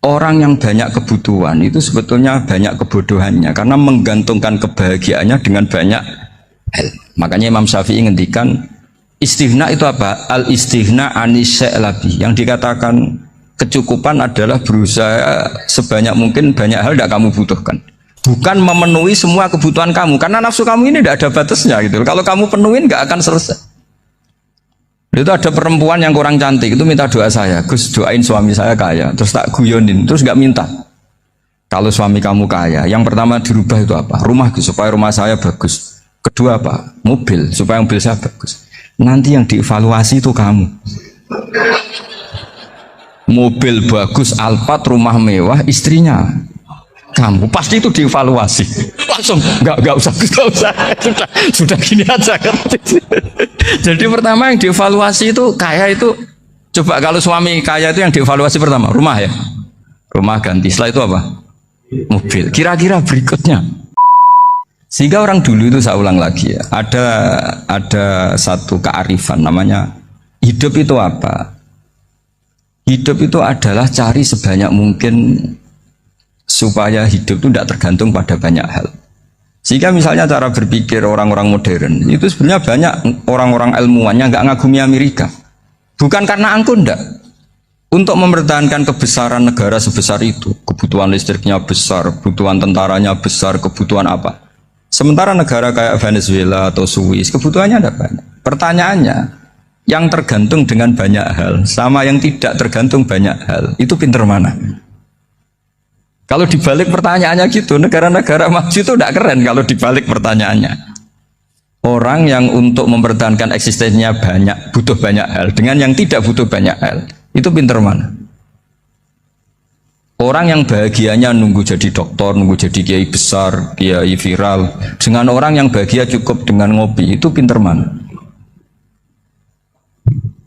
Orang yang banyak kebutuhan itu sebetulnya banyak kebodohannya karena menggantungkan kebahagiaannya dengan banyak hal. Makanya Imam Syafi'i ngendikan istighna itu apa? Al istighna anis sya'labi. Yang dikatakan kecukupan adalah berusaha sebanyak mungkin banyak hal tidak kamu butuhkan. Bukan memenuhi semua kebutuhan kamu karena nafsu kamu ini tidak ada batasnya gitu. Kalau kamu penuhin nggak akan selesai. Itu ada perempuan yang kurang cantik itu minta doa saya, Gus doain suami saya kaya, terus tak guyonin, terus nggak minta. Kalau suami kamu kaya, yang pertama dirubah itu apa? Rumah Gus, supaya rumah saya bagus. Kedua apa? Mobil, supaya mobil saya bagus. Nanti yang dievaluasi itu kamu. Mobil bagus, Alphard, rumah mewah, istrinya kamu pasti itu dievaluasi langsung nggak usah sudah gini aja kan. Jadi pertama yang dievaluasi itu kaya itu coba kalau suami kaya itu yang dievaluasi pertama rumah ya, rumah ganti, setelah itu apa? Mobil. Kira-kira berikutnya sehingga orang dulu itu saya ulang lagi ya, ada satu kearifan namanya hidup itu apa? Hidup itu adalah cari sebanyak mungkin supaya hidup itu tidak tergantung pada banyak hal. Sehingga misalnya cara berpikir orang-orang modern itu sebenarnya banyak orang-orang ilmuwannya nggak ngagumi Amerika. Bukan karena angkuh ndak. Untuk mempertahankan kebesaran negara sebesar itu, kebutuhan listriknya besar, kebutuhan tentaranya besar, kebutuhan apa. Sementara negara kayak Venezuela atau Swiss kebutuhannya ada banyak. Pertanyaannya, yang tergantung dengan banyak hal sama yang tidak tergantung banyak hal itu pinter mana? Kalau dibalik pertanyaannya gitu, negara-negara maju itu tidak keren kalau dibalik pertanyaannya. Orang yang untuk mempertahankan eksistensinya banyak, butuh banyak hal, dengan yang tidak butuh banyak hal, itu pinter mana? Orang yang bahagianya nunggu jadi dokter, nunggu jadi kiai besar, kiai viral, dengan orang yang bahagia cukup dengan ngopi, itu pinter mana?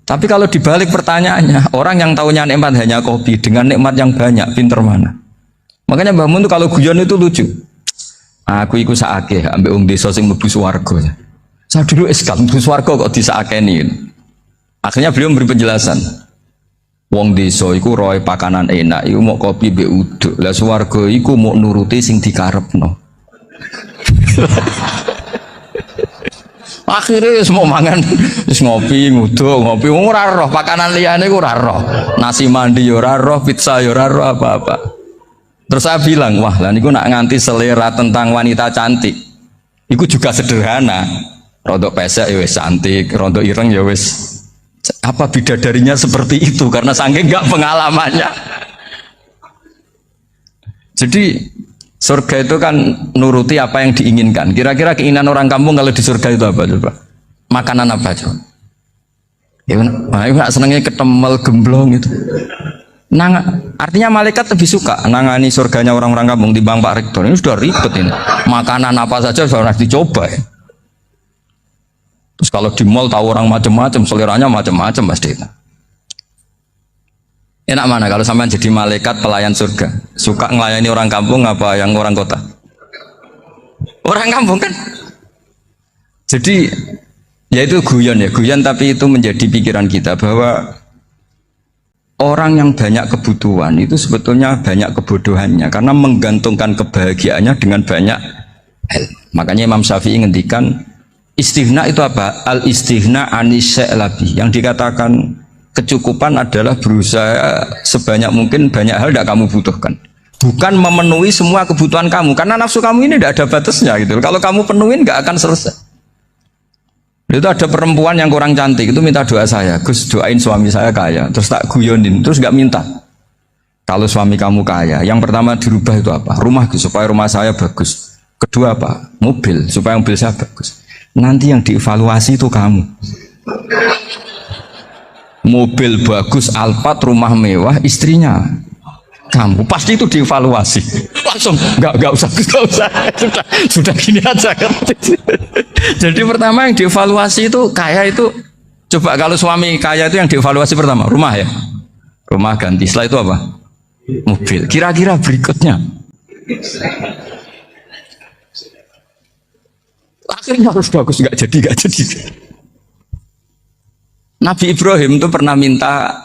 Tapi kalau dibalik pertanyaannya, orang yang tahunya nikmat hanya kopi, dengan nikmat yang banyak, pinter mana? Makanya Mbah Mun tuh kalau guyon itu lucu. Aku ikut saake ambek wong desa sing mlebu swarga. Saya dulu eskal mlebu swarga kok disakeni. Akhirnya beliau memberi penjelasan. Wong desa iku roe pakanan enak, iku mau kopi mbek uduk. Lah swarga iku mau nuruti sing dikarepno. Akhirnya semua mangan wis ngopi, nguduk, ngopi ora roh pakanan liyane iku ora roh. Nasi mandi yo ora roh, pizza yo ora roh apa-apa. Terus saya bilang, wah lah niku nak nganti selera tentang wanita cantik, itu juga sederhana. Rontok pesek ya wis cantik, rontok ireng ya wis. Apa bidadarinya seperti itu? Karena saking nggak pengalamannya. Jadi surga itu kan nuruti apa yang diinginkan. Kira-kira keinginan orang kampung kalau di surga itu apa coba? Makanan apa coba? Ya, nah, senangnya ketemel gemblong itu. Artinya malaikat lebih suka nangani surganya orang-orang kampung di Bang Pak Rektor. Ini sudah ribet ini. Makanan apa saja sudah dicoba ya. Terus kalau di mall tahu orang macam-macam, seleranya macam-macam pasti. Enak mana kalau sampai jadi malaikat pelayan surga? Suka ngelayani orang kampung apa yang orang kota? Orang kampung kan. Jadi ya itu guyon ya, guyon tapi itu menjadi pikiran kita bahwa orang yang banyak kebutuhan itu sebetulnya banyak kebodohannya karena menggantungkan kebahagiaannya dengan banyak hal. Makanya Imam Syafi'i ngendikan istighna itu apa? Al istighna anis sya'labi. Yang dikatakan kecukupan adalah berusaha sebanyak mungkin banyak hal tidak kamu butuhkan. Bukan memenuhi semua kebutuhan kamu karena nafsu kamu ini tidak ada batasnya gitu. Kalau kamu penuhin nggak akan selesai. Itu ada perempuan yang kurang cantik itu minta doa saya, Gus doain suami saya kaya, terus tak guyonin, terus nggak minta. Kalau suami kamu kaya, yang pertama dirubah itu apa? Rumah Gus, supaya rumah saya bagus. Kedua apa? Mobil, supaya mobil saya bagus. Nanti yang dievaluasi itu kamu. Mobil bagus, Alphard, rumah mewah, istrinya kamu pasti itu dievaluasi langsung nggak usah sudah gini aja kan. Jadi pertama yang dievaluasi itu kaya itu coba kalau suami kaya itu yang dievaluasi pertama rumah ya, rumah ganti, setelah itu apa? Mobil. Kira-kira berikutnya akhirnya harus bagus, nggak jadi. Nabi Ibrahim itu pernah minta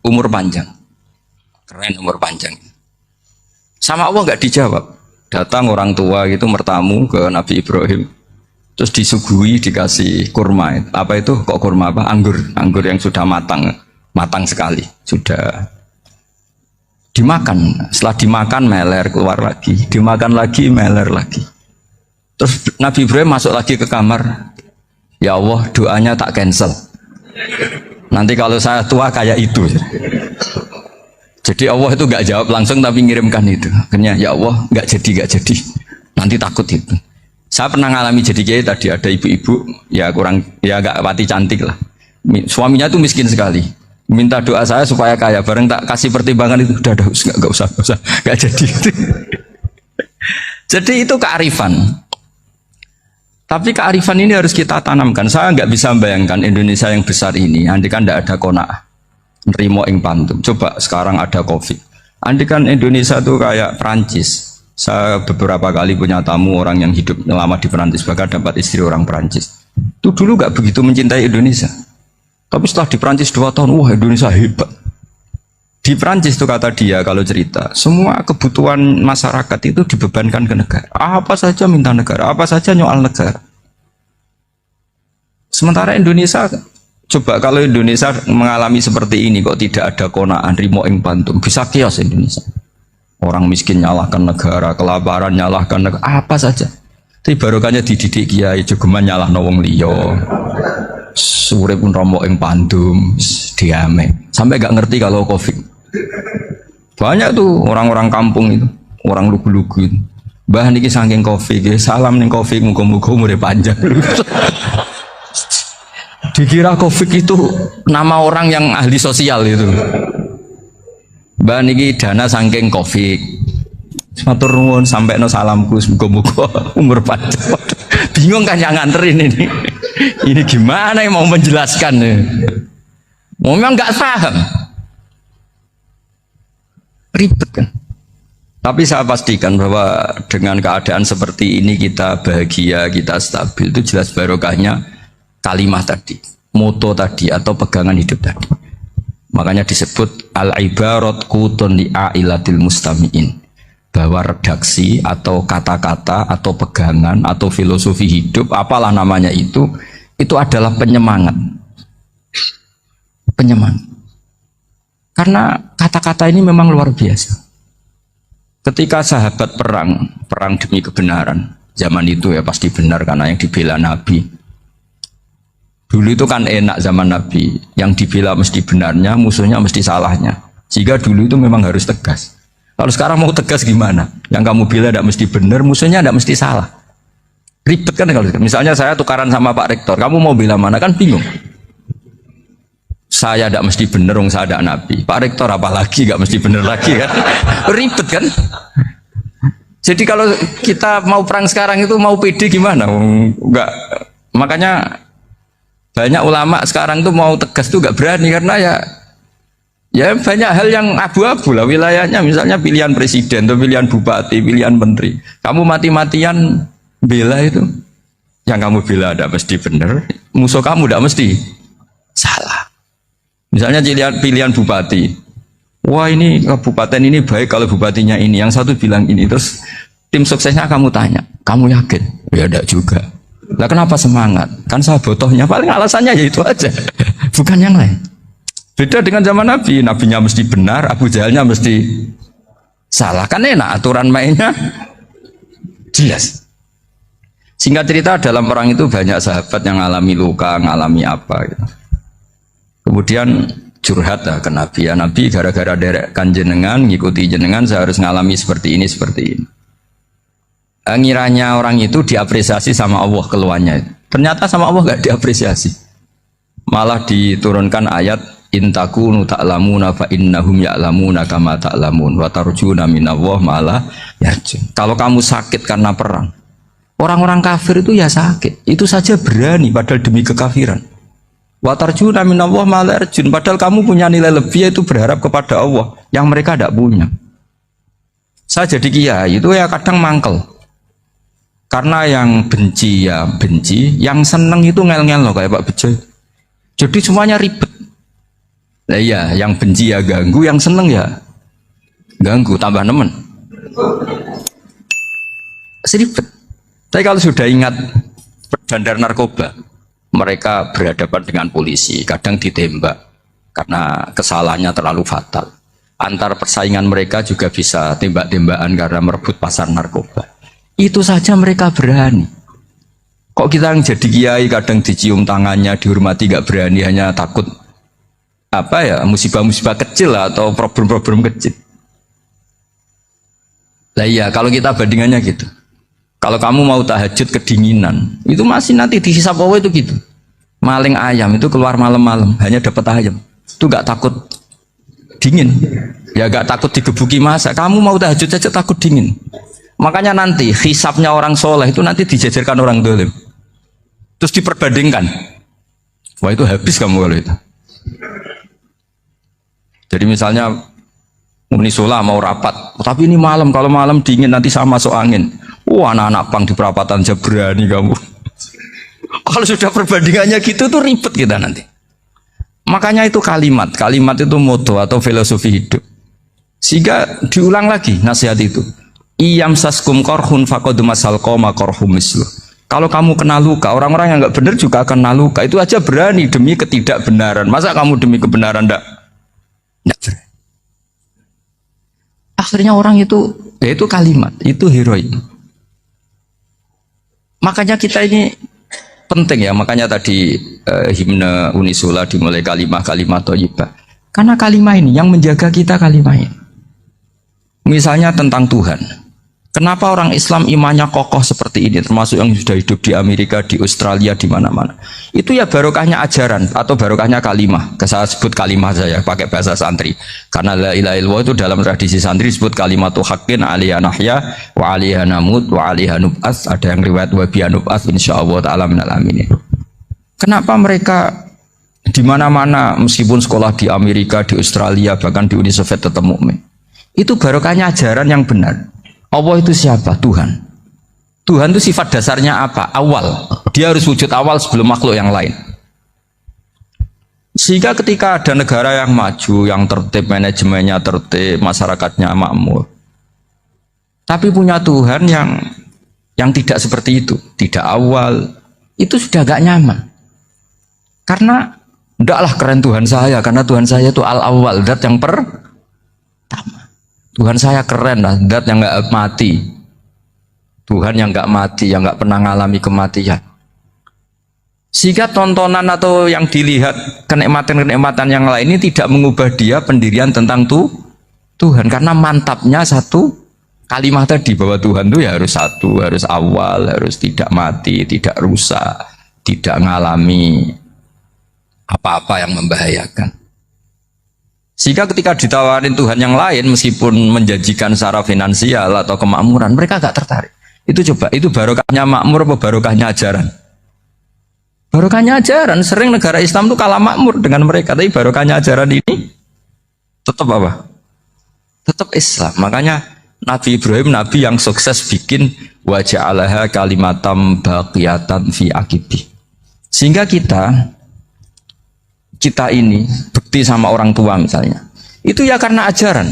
umur panjang. keren umur panjang. Sama Allah nggak dijawab. Datang orang tua gitu mertamu ke Nabi Ibrahim, terus disuguhi dikasih kurma. Apa itu? Kok kurma apa? Anggur yang sudah matang sekali, sudah dimakan. Setelah dimakan meler keluar lagi, dimakan lagi meler lagi. Terus Nabi Ibrahim masuk lagi ke kamar. Ya Allah, doanya tak cancel. Nanti kalau saya tua kayak itu. Jadi Allah itu nggak jawab langsung tapi ngirimkan itu. Akhirnya ya Allah nggak jadi. Nanti takut itu. Saya pernah ngalami jadi kiai tadi, ada ibu-ibu ya nggak pati cantik lah. Suaminya tuh miskin sekali. Minta doa saya supaya kaya. Bareng tak kasih pertimbangan itu udah nggak usah nggak jadi. Jadi itu kearifan. Tapi kearifan ini harus kita tanamkan. Saya nggak bisa membayangkan Indonesia yang besar ini, andai kan tidak ada qanaah, nerimo ing pantum. Coba sekarang ada Covid. Andai kan Indonesia tuh kayak Perancis. Saya beberapa kali punya tamu orang yang hidup lama di Perancis, bahkan dapat istri orang Perancis. Itu dulu nggak begitu mencintai Indonesia. Tapi setelah di Perancis 2 tahun, wah Indonesia hebat. Di Perancis itu kata dia kalau cerita, semua kebutuhan masyarakat itu dibebankan ke negara. Apa saja minta negara, apa saja nyoal negara. Sementara Indonesia, coba kalau Indonesia mengalami seperti ini kok tidak ada qanaah rimo ing pantum, bisa kios Indonesia. Orang miskin nyalahkan negara, kelaparan nyalahkan negara, apa saja. Tapi barokahnya dididik kiai jogeman nyalahno wong liya. Sore pun romo ing pandum diame. Sampai gak ngerti kalau Covid. Banyak tuh orang-orang kampung itu, orang lugu-lugu itu. Mbah niki saking Covid, salam ning Covid muga-muga umure panjang. Dikira Covid itu nama orang yang ahli sosial itu. Mbah niki dana saking Covid. Matur nuwun sampekno salamku muga-muga umur panjang. Bingung kan yang nganterin ini. Ini gimana yang mau menjelaskan? Memang nggak paham. Ribet kan. Tapi saya pastikan bahwa dengan keadaan seperti ini kita bahagia, kita stabil, itu jelas barokahnya kalimat tadi, moto tadi atau pegangan hidup tadi. Makanya disebut al-ibarat qutun li'ailatil mustami'in, bahwa redaksi atau kata-kata atau pegangan atau filosofi hidup apalah namanya itu adalah penyemangat. Karena kata-kata ini memang luar biasa. Ketika sahabat perang demi kebenaran, zaman itu ya pasti benar karena yang dibela Nabi. Dulu itu kan enak zaman Nabi, yang dibela mesti benarnya, musuhnya mesti salahnya. Sehingga dulu itu memang harus tegas. Kalau sekarang mau tegas gimana? Yang kamu bela tidak mesti benar, musuhnya tidak mesti salah. Ribet kan kalau misalnya saya tukaran sama Pak Rektor, kamu mau bela mana kan bingung. Saya tidak mesti benar, saya ada Nabi. Pak Rektor apalagi nggak mesti benar lagi kan? Ribet kan? Jadi kalau kita mau perang sekarang itu mau pede gimana? Enggak. Makanya banyak ulama sekarang tuh mau tegas tuh nggak berani karena ya banyak hal yang abu-abu lah wilayahnya. Misalnya pilihan presiden atau pilihan bupati, pilihan menteri. Kamu mati-matian bela itu, yang kamu bela tidak mesti benar, musuh kamu tidak mesti salah. Misalnya pilihan bupati, wah ini kabupaten ini baik kalau bupatinya ini, yang satu bilang ini, terus tim suksesnya kamu tanya, kamu yakin? Ya tidak juga. Lah kenapa semangat? Kan saya botohnya, paling alasannya ya itu aja, bukan yang lain. Beda dengan zaman Nabi, Nabinya mesti benar, Abu Jahalnya mesti salah. Kan enak, aturan mainnya jelas. Singkat cerita dalam perang itu banyak sahabat yang ngalami luka, ngalami apa gitu. Kemudian curhat ke Nabi, ya Nabi gara-gara derekkan jenengan, ngikuti jenengan saya harus ngalami seperti ini. Ngiranya orang itu diapresiasi sama Allah keluarnya. Ternyata sama Allah gak diapresiasi. Malah diturunkan ayat intakunu ta'lamuna fa innahum ya'lamuna kama ta'lamun wa tarjuna minallah malah yarjun. Kalau kamu sakit karena perang, orang-orang kafir itu ya sakit, itu saja berani padahal demi kekafiran. Wa tarjuna minallah malah yarjun, padahal kamu punya nilai lebih yaitu berharap kepada Allah yang mereka tidak punya. Saya jadi kiai itu ya kadang mangkel. Karena yang benci ya benci, yang seneng itu ngel-ngel loh kayak Pak Bejo. Jadi semuanya ribet. Nah iya, yang benci ya ganggu, yang seneng ya ganggu, tambah nemen. Seribet. Tapi kalau sudah ingat bandar narkoba, mereka berhadapan dengan polisi, kadang ditembak karena kesalahannya terlalu fatal. Antar persaingan mereka juga bisa tembak-tembakan karena merebut pasar narkoba. Itu saja mereka berani. Kok kita yang jadi kiai kadang dicium tangannya, dihormati, gak berani, hanya takut apa ya, musibah-musibah kecil atau problem-problem kecil. Lah iya, kalau kita bandingannya gitu. Kalau kamu mau tahajud kedinginan, itu masih nanti dihisap Allah itu gitu. Maling ayam itu keluar malam-malam, hanya dapat ayam. Itu gak takut dingin. Ya gak takut digebuki masa. Kamu mau tahajud saja takut dingin. Makanya nanti hisapnya orang soleh itu nanti dijajarkan orang dolim. Terus diperbandingkan. Wah itu habis kamu kalau itu. Jadi misalnya Unisula mau rapat, tapi ini malam, kalau malam dingin nanti sama masuk angin. Wah anak-anak pang di perapatan aja berani kamu. Kalau sudah perbandingannya gitu tuh ribet kita nanti. Makanya itu kalimat itu moto atau filosofi hidup. Sehingga diulang lagi nasihat itu. Iyam saskum korhun fakodu masal koma korhum mislu. Kalau kamu kena luka, orang-orang yang nggak benar juga akan kena luka. Itu aja berani demi ketidakbenaran. Masa kamu demi kebenaran nggak berani? Akhirnya orang itu, ya itu kalimat, itu heroik. Makanya kita ini penting ya, makanya tadi himne Unisula dimulai kalimat thayyibah. Karena kalimat ini yang menjaga kita kalimat ini. Misalnya tentang Tuhan. Kenapa orang Islam imannya kokoh seperti ini, termasuk yang sudah hidup di Amerika, di Australia, di mana-mana. Itu ya barokahnya ajaran atau barokahnya kalimah. Saya sebut kalimah saya pakai bahasa santri. Karena la ilaha illallah itu dalam tradisi santri disebut kalimatu haqqin alaiha nahya wa alaiha namut wa alaiha nub'ats. Ada yang riwayat wa biha nub'ats insyaallah taala minal aminin. Kenapa mereka di mana-mana meskipun sekolah di Amerika, di Australia, bahkan di Uni Soviet tetap mukmin? Itu barokahnya ajaran yang benar. Allah itu siapa? Tuhan. Tuhan itu sifat dasarnya apa? Awal. Dia harus wujud awal sebelum makhluk yang lain. Sehingga ketika ada negara yang maju, yang tertib, manajemennya tertib, masyarakatnya makmur, tapi punya Tuhan yang tidak seperti itu, tidak awal, itu sudah gak nyaman. Karena ndaklah keren Tuhan saya, karena Tuhan saya itu al-awwal, zat yang pertama. Tuhan saya keren lah, zat yang nggak mati. Tuhan yang nggak mati, yang nggak pernah mengalami kematian. Sehingga tontonan atau yang dilihat kenikmatan-kenikmatan yang lain ini tidak mengubah dia pendirian tentang Tuhan. Karena mantapnya satu kalimat tadi bahwa Tuhan itu ya harus satu, harus awal, harus tidak mati, tidak rusak, tidak mengalami apa-apa yang membahayakan. Sehingga ketika ditawarin Tuhan yang lain, meskipun menjanjikan secara finansial atau kemakmuran, mereka gak tertarik. Itu coba, itu barokahnya makmur apa barokahnya ajaran? Barokahnya ajaran. Sering negara Islam itu kalah makmur dengan mereka, tapi barokahnya ajaran ini tetap apa? Tetap Islam. Makanya Nabi Ibrahim, Nabi yang sukses bikin waja'alaha kalimatam baqiyatan fi aqibi. Sehingga kita ini bekti sama orang tua misalnya, itu ya karena ajaran.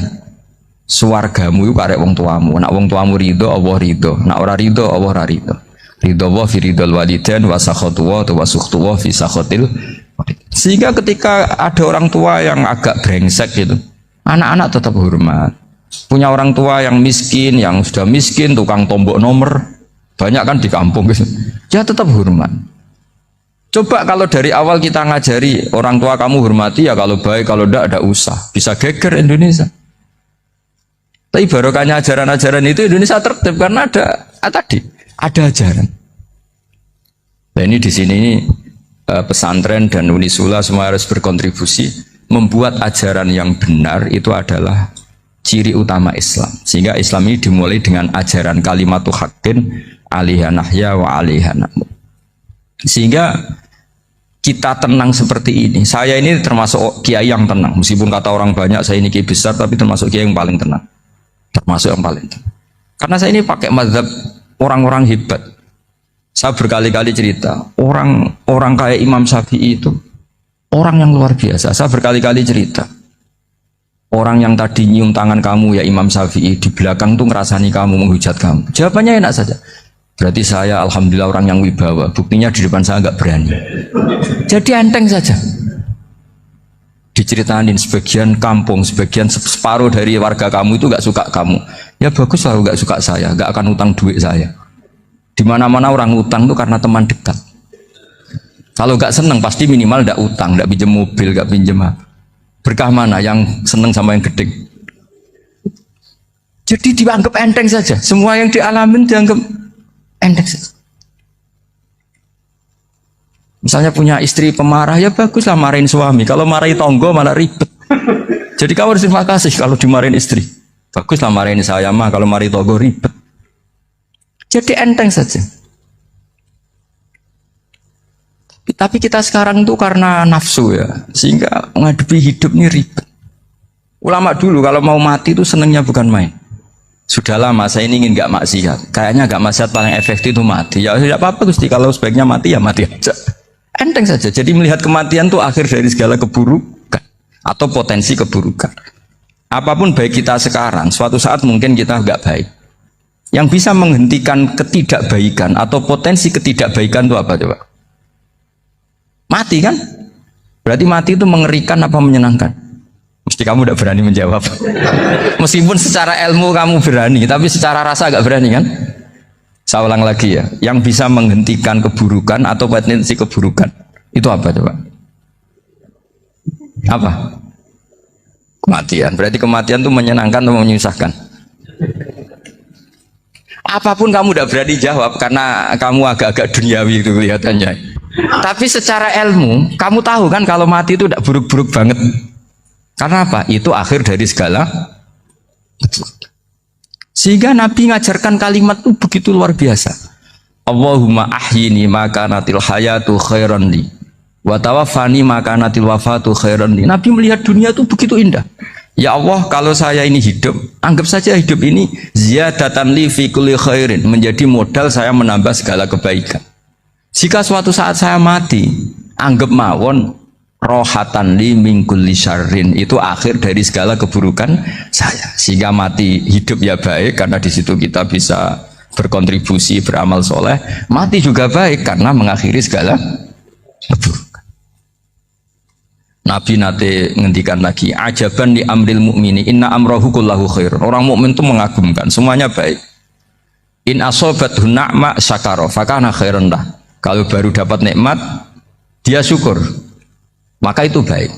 Suwargamu itu karek wong tuamu. Nak wong tuamu ridho, Allah ridho. Nak ora ridho, Allah ora ridho. Ridho wa fi ridhol walidain wa sakhatu wa sukhtu wa fi sakhatil. Sehingga ketika ada orang tua yang agak brengsek gitu, anak-anak tetap hormat. Punya orang tua yang miskin, yang sudah miskin, tukang tombok nomor, banyak kan di kampung gitu. Ya tetap hormat. Coba kalau dari awal kita ngajari orang tua kamu hormati ya, kalau baik, kalau tidak usah. Bisa geger Indonesia. Tapi barokahnya ajaran-ajaran itu Indonesia tertib karena ada ajaran. Nah ini di sini pesantren dan Unisula semua harus berkontribusi membuat ajaran yang benar itu adalah ciri utama Islam. Sehingga Islam ini dimulai dengan ajaran kalimatu haqqin alaiha nahya wa alaiha namut. Sehingga kita tenang seperti ini. Saya ini termasuk kiai yang tenang. Meskipun kata orang banyak saya ini kiai besar, tapi termasuk kiai yang paling tenang. Termasuk yang paling tenang. Karena saya ini pakai mazhab orang-orang hebat. Saya berkali-kali cerita, orang kayak Imam Syafi'i itu orang yang luar biasa. Saya berkali-kali cerita. Orang yang tadi nyium tangan kamu ya Imam Syafi'i di belakang tuh ngerasani kamu, menghujat kamu. Jawabannya enak saja. Berarti saya alhamdulillah orang yang wibawa. Buktinya di depan saya nggak berani. Jadi enteng saja. Diceritain sebagian kampung, sebagian separuh dari warga kamu itu nggak suka kamu. Ya bagus lah nggak suka saya, nggak akan utang duit saya. Di mana-mana orang utang tuh karena teman dekat. Kalau nggak seneng pasti minimal nggak utang, nggak pinjam mobil, nggak pinjam apa. Berkah mana yang seneng sama yang gede? Jadi dianggap enteng saja. Semua yang dialamin dianggap enteng saja. Misalnya punya istri pemarah, ya baguslah marahin suami. Kalau marahin tonggo malah ribet. Jadi kamu harus terima kasih kalau dimarahin istri. Baguslah marahin saya mah, kalau marahin tonggo ribet. Jadi enteng saja. Tapi kita sekarang tuh karena nafsu ya, sehingga menghadapi hidup ini ribet. Ulama dulu kalau mau mati itu senengnya bukan main. Sudah lama saya ini ingin nggak maksiat. Kayaknya nggak maksiat paling efektif itu mati. Ya tidak apa-apa Gusti, kalau sebaiknya mati ya mati aja. Enteng saja. Jadi melihat kematian tuh akhir dari segala keburukan atau potensi keburukan. Apapun baik kita sekarang, suatu saat mungkin kita nggak baik. Yang bisa menghentikan ketidakbaikan atau potensi ketidakbaikan itu apa coba? Mati kan? Berarti mati itu mengerikan apa menyenangkan? Mesti kamu udah berani menjawab. Meskipun secara ilmu kamu berani, tapi secara rasa gak berani kan? Saya ulang lagi ya, yang bisa menghentikan keburukan atau potensi keburukan itu apa coba? Apa? Kematian. Berarti kematian itu menyenangkan atau menyusahkan? Apapun kamu udah berani jawab karena kamu agak-agak duniawi itu kelihatannya. Tapi secara ilmu, kamu tahu kan kalau mati itu tidak buruk-buruk banget. Karena apa? Itu akhir dari segala. Sehingga Nabi ngajarkan kalimat itu begitu luar biasa. Allahumma ahyini maka natil hayatu khairan li wa tawaffani maka natil wafatu khairan li. Nabi melihat dunia itu begitu indah. Ya Allah, kalau saya ini hidup, anggap saja hidup ini ziyadatan li fi kulli khairin, menjadi modal saya menambah segala kebaikan. Jika suatu saat saya mati, anggap mawon rohatan li min kulli syarrin, itu akhir dari segala keburukan saya. Sehingga mati hidup ya baik karena di situ kita bisa berkontribusi, beramal soleh. Mati juga baik karena mengakhiri segala keburukan. Nabi nate ngendikan lagi, ajaban li amril mu'mini inna amrahu kullahu khair. Orang mukmin itu mengagumkan, semuanya baik. In asobathu na'ma syakara fakana khairan lah. Kalau baru dapat nikmat, dia syukur, maka itu baik.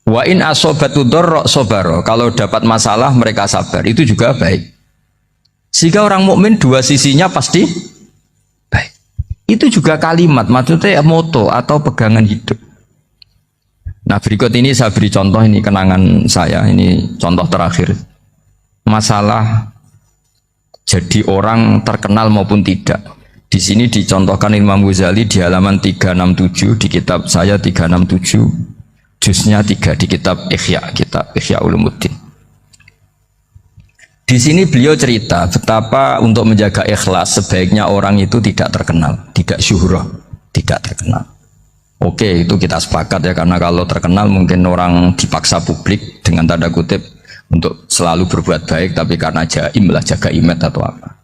Wa in asobatu dharra sabara. Kalau dapat masalah mereka sabar, itu juga baik. Sehingga orang mukmin dua sisinya pasti baik. Itu juga kalimat, maksudnya moto atau pegangan hidup. Nah berikut ini saya beri contoh, ini kenangan saya, ini contoh terakhir. Masalah jadi orang terkenal maupun tidak. Di sini dicontohkan Imam Ghazali di halaman 367 di kitab saya 367, juznya 3 di kitab Ihya Ulumuddin. Di sini beliau cerita betapa untuk menjaga ikhlas sebaiknya orang itu tidak terkenal, tidak syuhrah, tidak terkenal. Oke, itu kita sepakat ya, karena kalau terkenal mungkin orang dipaksa publik dengan tanda kutip untuk selalu berbuat baik, tapi karena jaim lah, jaga image atau apa.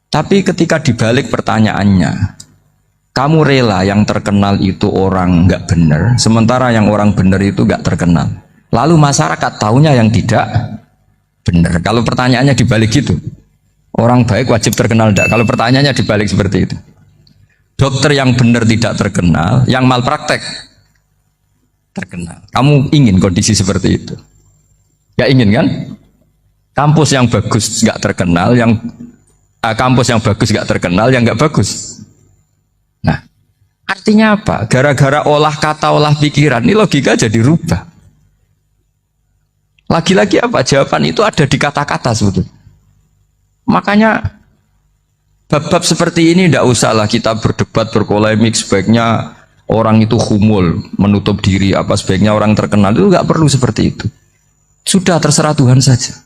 Tapi ketika dibalik pertanyaannya, kamu rela yang terkenal itu orang nggak benar, sementara yang orang benar itu nggak terkenal. Lalu masyarakat taunya yang tidak benar. Kalau pertanyaannya dibalik gitu, orang baik wajib terkenal enggak? Kalau pertanyaannya dibalik seperti itu. Dokter yang benar tidak terkenal, yang malpraktek terkenal. Kamu ingin kondisi seperti itu? Gak ingin kan? Kampus yang bagus gak terkenal, yang kampus yang bagus gak terkenal, yang gak bagus. Nah, artinya apa? Gara-gara olah kata, olah pikiran, ini logika jadi rubah. Lagi-lagi apa? Jawaban itu ada di kata-kata sebetulnya. Makanya bab-bab seperti ini tidak usahlah kita berdebat, berpolemik, sebaiknya orang itu humul, menutup diri, apa sebaiknya orang terkenal, itu nggak perlu seperti itu. Sudah terserah Tuhan saja.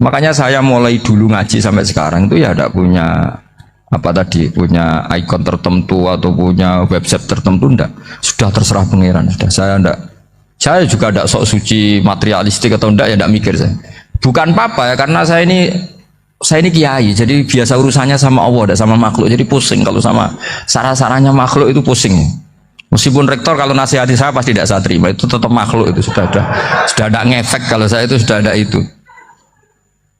Makanya saya mulai dulu ngaji sampai sekarang itu ya tidak punya apa tadi, punya ikon tertentu atau punya website tertentu, enggak. Sudah terserah pangeran, sudah. Saya juga tidak sok suci materialistik atau enggak ya tidak mikir saya. Bukan apa-apa ya karena saya ini kiai, jadi biasa urusannya sama Allah, tidak sama makhluk. Jadi pusing kalau sama sarah-sarahnya makhluk itu pusing. Meskipun rektor kalau nasihati saya pasti tidak saya terima, itu tetap makhluk itu sudah ada ngefek kalau saya itu sudah ada itu.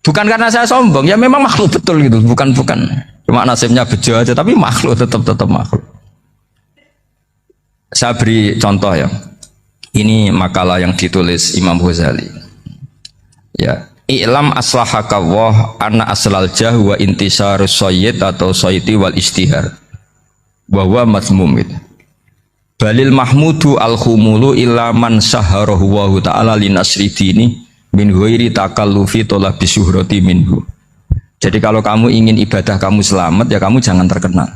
Bukan karena saya sombong, ya memang makhluk betul gitu, bukan. Cuma nasibnya bejo aja, tapi makhluk tetap makhluk. Saya beri contoh ya. Ini makalah yang ditulis Imam Ghazali. Ya, i'lam aslahakallah anna aslal jah wa intisarus sayyid atau sayyidi wal istihar. Wa huwa mazmum itu. Balil mahmudu al-khumulu illa man saharahu wa ta'ala linasri dini min ghairi takallufi talabi syuhrati minhu. Jadi kalau kamu ingin ibadah kamu selamat ya kamu jangan terkenal.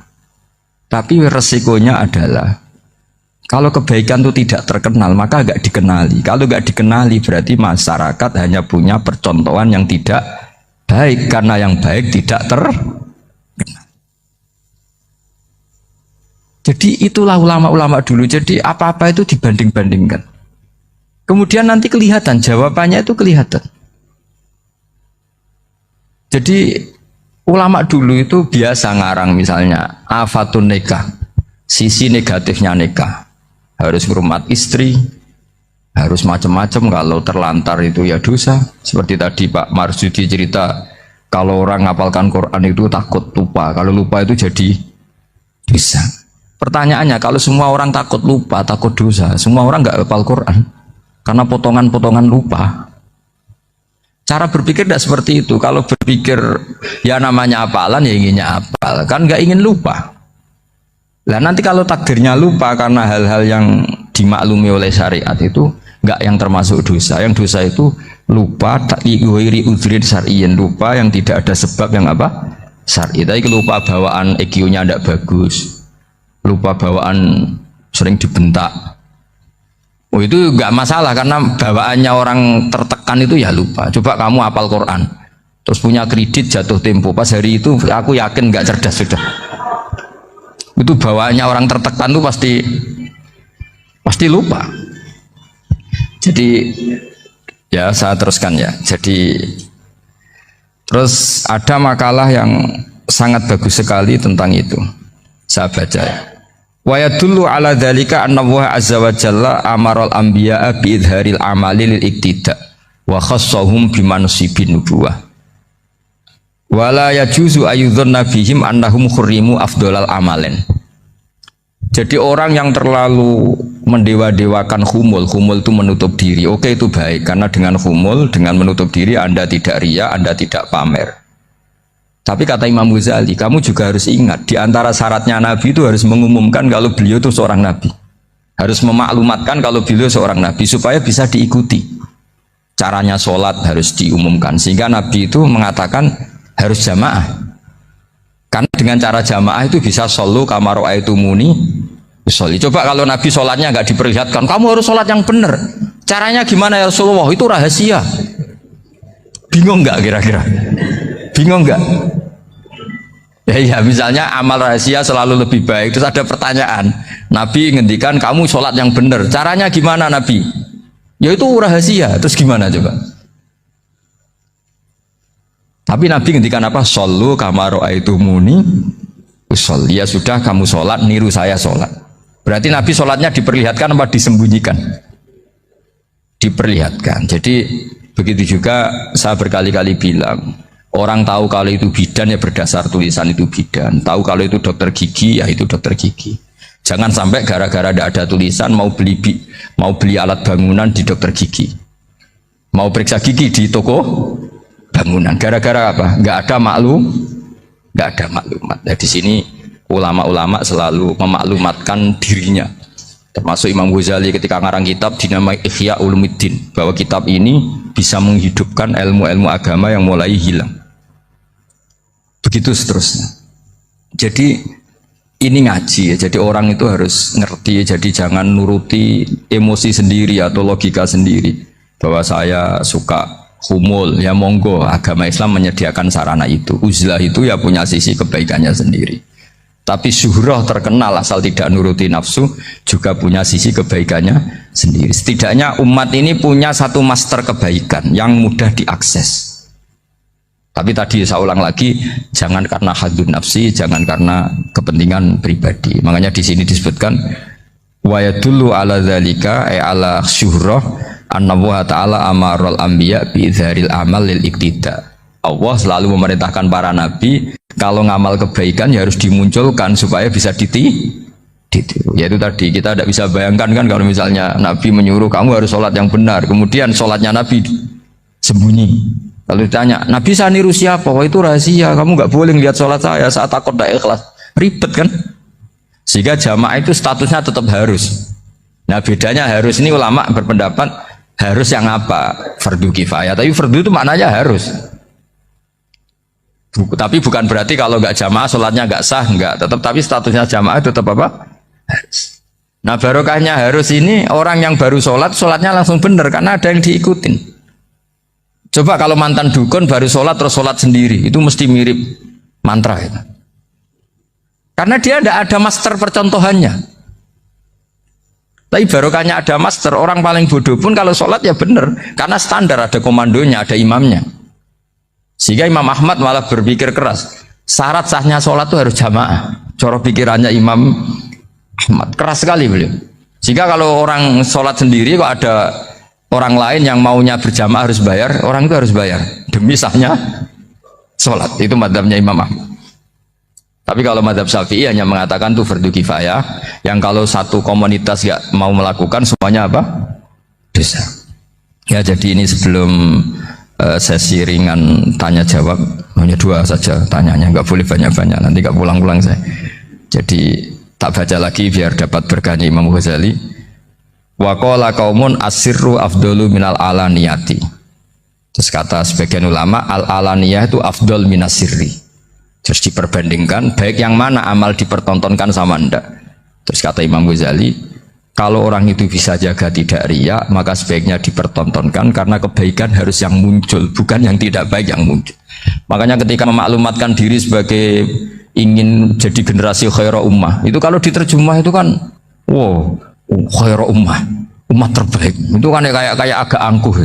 Tapi resikonya adalah kalau kebaikan itu tidak terkenal maka gak dikenali. Kalau gak dikenali berarti masyarakat hanya punya percontohan yang tidak baik karena yang baik tidak terkenal. Jadi itulah ulama-ulama dulu. Jadi apa-apa itu dibanding-bandingkan. Kemudian nanti kelihatan jawabannya itu kelihatan. Jadi ulama dulu itu biasa ngarang misalnya afatun nikah, sisi negatifnya nikah. Harus hormat istri, harus macam-macam, kalau terlantar itu ya dosa. Seperti tadi Pak Marsudi cerita, kalau orang ngapalkan Quran itu takut lupa, kalau lupa itu jadi dosa. Pertanyaannya, kalau semua orang takut lupa, takut dosa, semua orang nggak hafal Quran karena potongan-potongan lupa. Cara berpikir tidak seperti itu. Kalau berpikir ya namanya hafalan ya inginnya hafal, kan nggak ingin lupa. Lah nanti kalau takdirnya lupa karena hal-hal yang dimaklumi oleh syariat itu enggak yang termasuk dosa. Yang dosa itu lupa ta'iri udhrin syar'iyyin, lupa yang tidak ada sebab yang apa? Syar'i. Tapi lupa bawaan EQ-nya tidak bagus. Lupa bawaan sering dibentak. Oh itu enggak masalah karena bawaannya orang tertekan itu ya lupa. Coba kamu hafal Quran. Terus punya kredit jatuh tempo. Pas hari itu aku yakin enggak cerdas sudah. Itu bawaannya orang tertekan tuh pasti lupa. Jadi ya saya teruskan ya. Jadi terus ada makalah yang sangat bagus sekali tentang itu. Saya baca ya. Wa yadullu ala dzalika anna Allah azza wa jalla amaral anbiya'a bi idharil amali lil iktida wa khassahum bi mansibin nubuwah. Wala yajuzu ayyudhanna bihim annahum khurrimu afdolal amalen. Jadi orang yang terlalu mendewa-dewakan khumul itu menutup diri. Oke itu baik karena dengan khumul, dengan menutup diri Anda tidak riya, Anda tidak pamer. Tapi kata Imam Ghazali, kamu juga harus ingat di antara syaratnya Nabi itu harus mengumumkan kalau beliau itu seorang Nabi. Harus memaklumatkan kalau beliau seorang Nabi supaya bisa diikuti. Caranya sholat harus diumumkan sehingga Nabi itu mengatakan harus jamaah. Karena dengan cara jamaah itu bisa solu kama ra'aitumuni usolli. Coba kalau Nabi sholatnya nggak diperlihatkan, kamu harus sholat yang benar. Caranya gimana ya Rasulullah? Itu rahasia. Bingung nggak kira-kira? Bingung nggak? Ya misalnya amal rahasia selalu lebih baik. Terus ada pertanyaan, Nabi ngendikan kamu sholat yang benar. Caranya gimana Nabi? Ya itu rahasia. Terus gimana coba? Tapi Nabi ngendikan apa? Shollu kama ra'aitumuni usolli. Ya sudah kamu sholat, niru saya sholat. Berarti Nabi sholatnya diperlihatkan apa disembunyikan? Diperlihatkan. Jadi begitu juga saya berkali-kali bilang, orang tahu kalau itu bidan ya berdasar tulisan itu bidan. Tahu kalau itu dokter gigi ya itu dokter gigi. Jangan sampai gara-gara tidak ada tulisan mau beli alat bangunan di dokter gigi, mau periksa gigi di toko bangunan. Gara-gara apa? Nggak ada maklumat. Nah, di sini ulama-ulama selalu memaklumatkan dirinya. Termasuk Imam Ghazali ketika ngarang kitab dinamai Ihya Ulumuddin, bahwa kitab ini bisa menghidupkan ilmu-ilmu agama yang mulai hilang. Begitu seterusnya. Jadi ini ngaji ya. Jadi orang itu harus ngerti. Jadi jangan nuruti emosi sendiri atau logika sendiri. Bahwa saya suka humul, ya monggo, agama Islam menyediakan sarana itu. Uzlah itu ya punya sisi kebaikannya sendiri. Tapi syuhrah terkenal asal tidak nuruti nafsu juga punya sisi kebaikannya sendiri. Setidaknya umat ini punya satu master kebaikan yang mudah diakses. Tapi tadi saya ulang lagi, jangan karena hadun nafsi, jangan karena kepentingan pribadi. Makanya di sini disebutkan wa yadullu ala dzalika ay ala syuhrah annahu ta'ala amarul anbiya bi dzaril amal lil iktida. Allah selalu memerintahkan para nabi kalau ngamal kebaikan ya harus dimunculkan supaya bisa ditiru. Yaitu tadi kita tidak bisa bayangkan kan kalau misalnya nabi menyuruh kamu harus sholat yang benar, kemudian sholatnya nabi sembunyi. Lalu ditanya, nabi saya niru siapa? Wah itu rahasia, kamu nggak boleh lihat sholat saya saat takut tidak ikhlas. Ribet kan? Sehingga jamaah itu statusnya tetap harus. Nah bedanya harus ini ulama berpendapat harus yang apa? Fardu kifayah. Tapi fardu itu maknanya harus. Tapi bukan berarti kalau nggak jamaah sholatnya nggak sah, nggak. Tetap tapi statusnya jamaah tetap apa? Harus. Nah barokahnya harus ini orang yang baru sholatnya langsung benar karena ada yang diikutin. Coba kalau mantan dukun baru sholat terus sholat sendiri itu mesti mirip mantra itu. Karena dia tidak ada master percontohannya. Tapi barokahnya ada master, orang paling bodoh pun kalau sholat ya benar karena standar ada komandonya, ada imamnya. Sehingga Imam Ahmad malah berpikir keras, syarat sahnya sholat itu harus jamaah. Cara pikirannya Imam Ahmad keras sekali beliau. Sehingga kalau orang sholat sendiri kok ada orang lain yang maunya berjamaah harus bayar, orang itu harus bayar demi sahnya sholat. Itu madzhabnya Imam Ahmad. Tapi kalau madzhab Syafi'i hanya mengatakan itu fardu kifayah, yang kalau satu komunitas nggak mau melakukan semuanya apa? Dosa. Ya jadi ini sebelum sesi ringan tanya jawab, hanya 2 saja tanyanya, nggak boleh banyak-banyak, nanti nggak pulang-pulang saya. Jadi tak baca lagi biar dapat berkahnya Imam Ghazali. Wa qala qaumun asirru afdalu minal alaniyati. Terus kata sebagian ulama al alaniyah itu afdal minas sirri. Terus diperbandingkan baik yang mana amal dipertontonkan sama ndak. Terus kata Imam Ghazali, kalau orang itu bisa jaga tidak riya, maka sebaiknya dipertontonkan karena kebaikan harus yang muncul, bukan yang tidak baik yang muncul. Makanya ketika memaklumatkan diri sebagai ingin jadi generasi khairah ummah, itu kalau diterjemah itu kan wow, khairah ummah, umat terbaik. Itu kan kayak agak angkuh.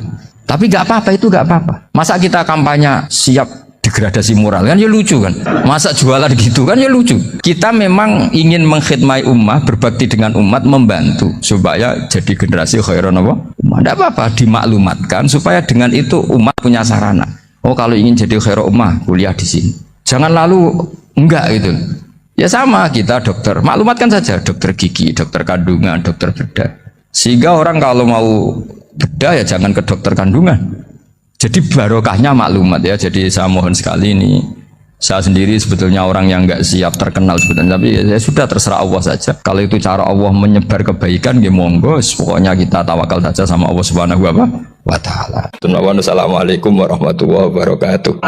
Tapi nggak apa-apa, itu nggak apa-apa. Masa kita kampanye siap degradasi moral kan ya lucu kan, masa jualan gitu kan ya lucu. Kita memang ingin mengkhidmati ummah, berbakti dengan umat, membantu supaya jadi generasi khairan apa? Tidak apa-apa dimaklumatkan supaya dengan itu umat punya sarana. Oh kalau ingin jadi khairan ummah kuliah di sini, jangan lalu enggak gitu. Ya sama kita dokter, maklumatkan saja dokter gigi, dokter kandungan, dokter bedah. Sehingga orang kalau mau bedah ya jangan ke dokter kandungan. Jadi barokahnya maklumat ya. Jadi saya mohon sekali ini, saya sendiri sebetulnya orang yang nggak siap terkenal sebetulnya, tapi ya sudah terserah Allah saja. Kalau itu cara Allah menyebar kebaikan, ya monggo. Pokoknya kita tawakal saja sama Allah Subhanahu wa Ta'ala. Assalamualaikum warahmatullahi wabarakatuh.